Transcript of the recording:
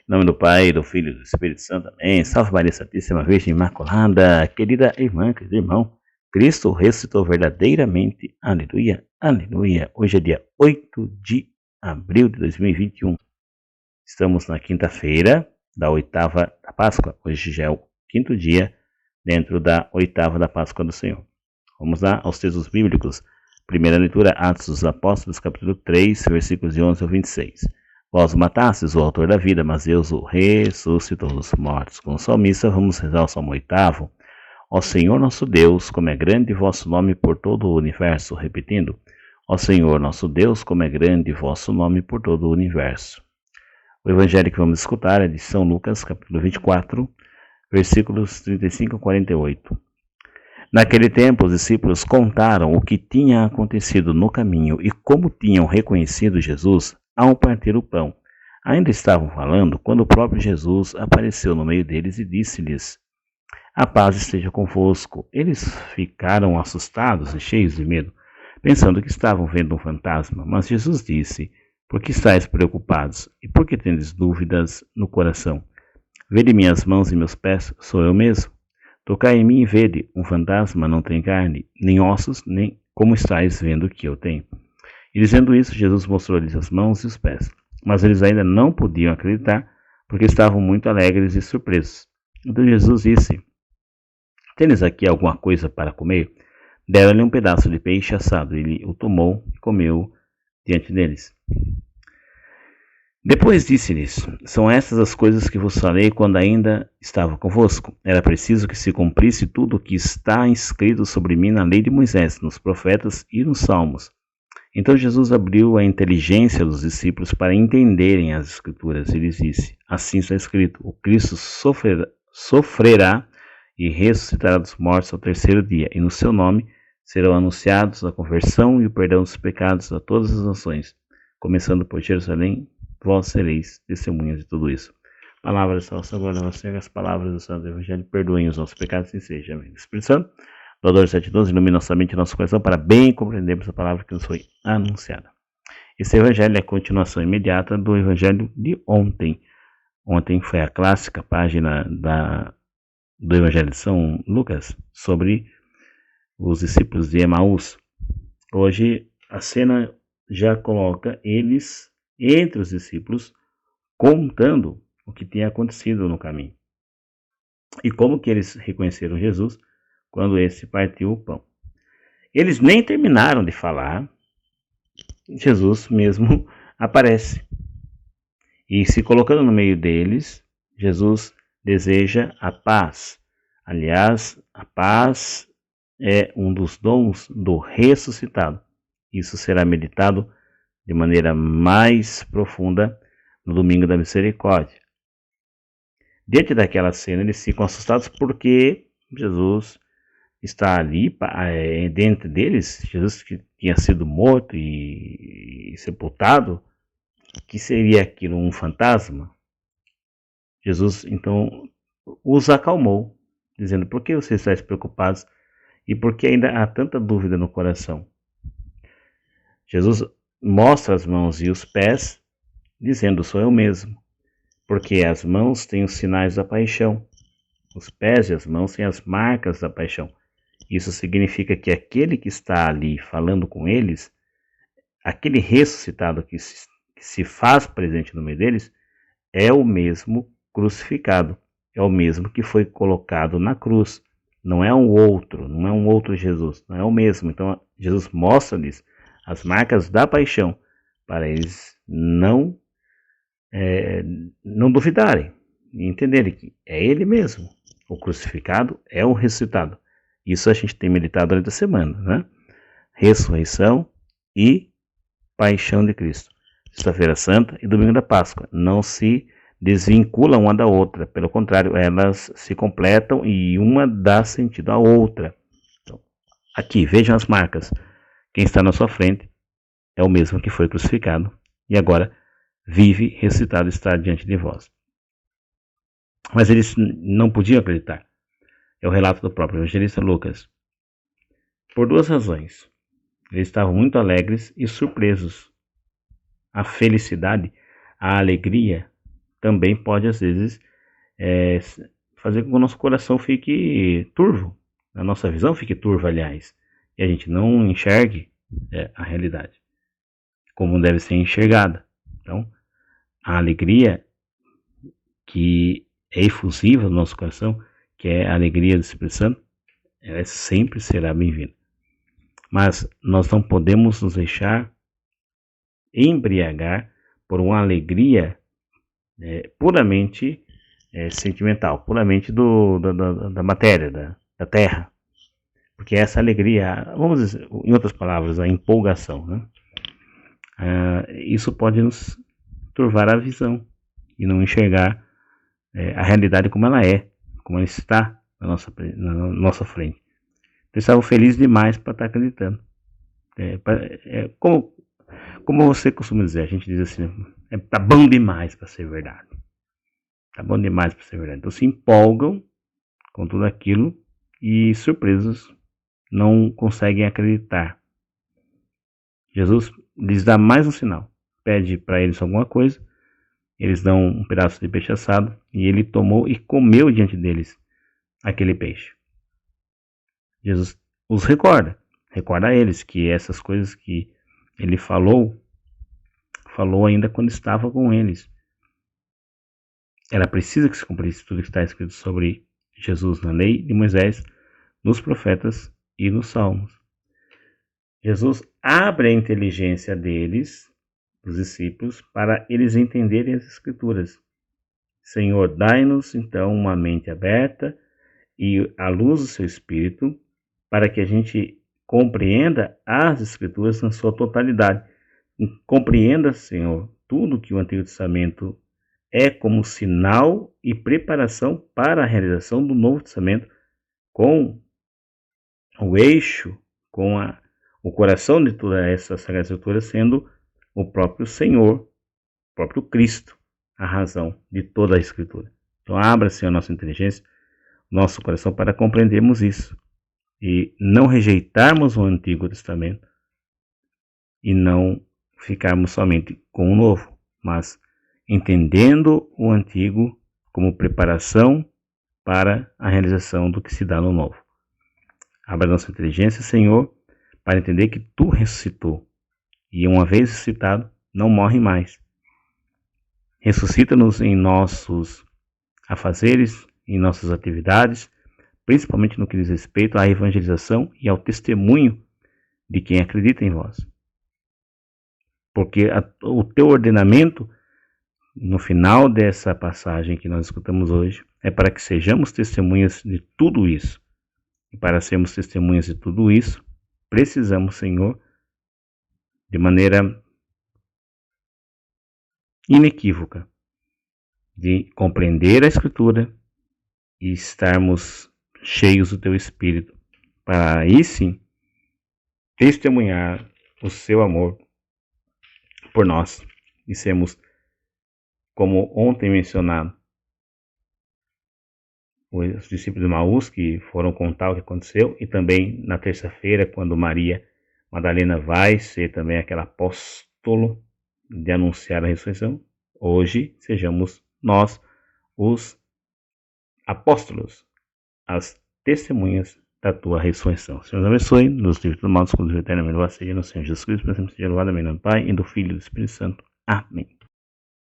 Em nome do Pai, do Filho e do Espírito Santo. Amém. Salve Maria Santíssima Virgem Imaculada, querida irmã, querido irmão. Cristo ressuscitou verdadeiramente. Aleluia, aleluia. Hoje é dia 8 de abril de 2021. Estamos na quinta-feira da oitava da Páscoa. Hoje já é o quinto dia dentro da oitava da Páscoa do Senhor. Vamos lá aos textos bíblicos. Primeira leitura, Atos dos Apóstolos, capítulo 3, versículos de 11 ao 26. Vós matastes o autor da vida, mas Deus o ressuscitou dos mortos. Com o salmista, vamos rezar o Salmo 8º. Ó Senhor nosso Deus, como é grande vosso nome por todo o universo. Repetindo, ó Senhor nosso Deus, como é grande vosso nome por todo o universo. O evangelho que vamos escutar é de São Lucas, capítulo 24, versículos 35 a 48. Naquele tempo, os discípulos contaram o que tinha acontecido no caminho e como tinham reconhecido Jesus ao partir o pão. Ainda estavam falando quando o próprio Jesus apareceu no meio deles e disse-lhes: A paz esteja convosco. Eles ficaram assustados e cheios de medo, pensando que estavam vendo um fantasma. Mas Jesus disse: Por que estáis preocupados? E por que tendes dúvidas no coração? Vede minhas mãos e meus pés, sou eu mesmo. Tocai em mim e vede, um fantasma não tem carne, nem ossos, nem como estáis vendo que eu tenho. E dizendo isso, Jesus mostrou-lhes as mãos e os pés. Mas eles ainda não podiam acreditar, porque estavam muito alegres e surpresos. Então Jesus disse: Tendes aqui alguma coisa para comer? Deram-lhe um pedaço de peixe assado. Ele o tomou e comeu diante deles. Depois disse-lhes: São estas as coisas que vos falei quando ainda estava convosco. Era preciso que se cumprisse tudo o que está escrito sobre mim na lei de Moisés, nos profetas e nos salmos. Então Jesus abriu a inteligência dos discípulos para entenderem as Escrituras e lhes disse: Assim está escrito: O Cristo sofrerá e ressuscitará dos mortos ao terceiro dia, e no seu nome serão anunciados a conversão e o perdão dos pecados a todas as nações, começando por Jerusalém. Vós sereis testemunhas de tudo isso. Palavras da salvação, glória a você, as palavras do Santo Evangelho, perdoem os nossos pecados, assim seja. Amém. Espírito Santo, doador 712, ilumina nossa mente e nosso coração para bem compreendermos a palavra que nos foi anunciada. Esse Evangelho é a continuação imediata do Evangelho de ontem. Ontem foi a clássica página do Evangelho de São Lucas sobre os discípulos de Emaús. Hoje a cena já coloca eles entre os discípulos, contando o que tinha acontecido no caminho. E como que eles reconheceram Jesus quando esse partiu o pão. Eles nem terminaram de falar, Jesus mesmo aparece. E se colocando no meio deles, Jesus deseja a paz. Aliás, a paz é um dos dons do ressuscitado. Isso será meditado de maneira mais profunda no Domingo da Misericórdia. Diante daquela cena, eles ficam assustados porque Jesus está ali dentro deles. Jesus que tinha sido morto e sepultado, que seria aquilo, um fantasma? Jesus então os acalmou, dizendo: por que vocês estão preocupados e por que ainda há tanta dúvida no coração? Jesus mostra as mãos e os pés, dizendo: sou eu mesmo, porque as mãos têm os sinais da paixão, os pés e as mãos têm as marcas da paixão. Isso significa que aquele que está ali falando com eles, aquele ressuscitado que se faz presente no meio deles, é o mesmo crucificado, é o mesmo que foi colocado na cruz. Não é um outro Jesus, não é o mesmo. Então Jesus mostra-lhes as marcas da paixão, para eles não duvidarem e entenderem que é ele mesmo. O crucificado é o ressuscitado. Isso a gente tem meditado durante a semana, né? Ressurreição e paixão de Cristo. Sexta-feira Santa e Domingo da Páscoa não se desvinculam uma da outra. Pelo contrário, elas se completam e uma dá sentido à outra. Então, aqui, vejam as marcas. Quem está na sua frente é o mesmo que foi crucificado e agora vive, ressuscitado, está diante de vós. Mas eles não podiam acreditar. É o relato do próprio evangelista Lucas. Por duas razões. Eles estavam muito alegres e surpresos. A felicidade, a alegria também pode, às vezes, fazer com que o nosso coração fique turvo, a nossa visão fique turva, aliás, e a gente não enxergue a realidade como deve ser enxergada. Então, a alegria que é efusiva no nosso coração, que é a alegria do Espírito Santo, ela sempre será bem-vinda. Mas nós não podemos nos deixar embriagar por uma alegria puramente sentimental, puramente da matéria, da terra. Porque essa alegria, vamos dizer, em outras palavras, a empolgação, né? Isso pode nos turvar a visão e não enxergar a realidade como ela é, como ela está na nossa frente. Então, estavam felizes demais para estar acreditando. Como você costuma dizer, a gente diz assim, tá bom demais para ser verdade. Tá bom demais para ser verdade. Então se empolgam com tudo aquilo e, surpresos, não conseguem acreditar. Jesus lhes dá mais um sinal. Pede para eles alguma coisa, eles dão um pedaço de peixe assado e ele tomou e comeu diante deles aquele peixe. Jesus os recorda a eles que essas coisas que ele falou ainda quando estava com eles. Era preciso que se cumprisse tudo que está escrito sobre Jesus na lei de Moisés, nos profetas e nos salmos. Jesus abre a inteligência deles, dos discípulos, para eles entenderem as Escrituras. Senhor, dai-nos então uma mente aberta e a luz do seu Espírito, para que a gente compreenda as Escrituras na sua totalidade. Compreenda, Senhor, tudo que o Antigo Testamento é como sinal e preparação para a realização do Novo Testamento, com o eixo, com o coração de toda essa Sagrada Escritura sendo o próprio Senhor, o próprio Cristo, a razão de toda a Escritura. Então abra-se a nossa inteligência, nosso coração, para compreendermos isso e não rejeitarmos o Antigo Testamento e não ficarmos somente com o Novo, mas entendendo o Antigo como preparação para a realização do que se dá no Novo. Abra nossa inteligência, Senhor, para entender que Tu ressuscitou e, uma vez ressuscitado, não morre mais. Ressuscita-nos em nossos afazeres, em nossas atividades, principalmente no que diz respeito à evangelização e ao testemunho de quem acredita em Vós. Porque o Teu ordenamento, no final dessa passagem que nós escutamos hoje, é para que sejamos testemunhas de tudo isso. E para sermos testemunhas de tudo isso, precisamos, Senhor, de maneira inequívoca, de compreender a Escritura e estarmos cheios do Teu Espírito, para aí sim testemunhar o Seu amor por nós e sermos, como ontem mencionado, os discípulos de Emaús que foram contar o que aconteceu, e também na terça-feira, quando Maria Madalena vai ser também aquela apóstolo de anunciar a ressurreição, hoje sejamos nós os apóstolos, as testemunhas da Tua ressurreição. Senhor nos abençoe, nos livre do mal, nos conduz eternamente ao Senhor Jesus Cristo, para sempre seja louvado, amém, do Pai, e do Filho e do Espírito Santo. Amém.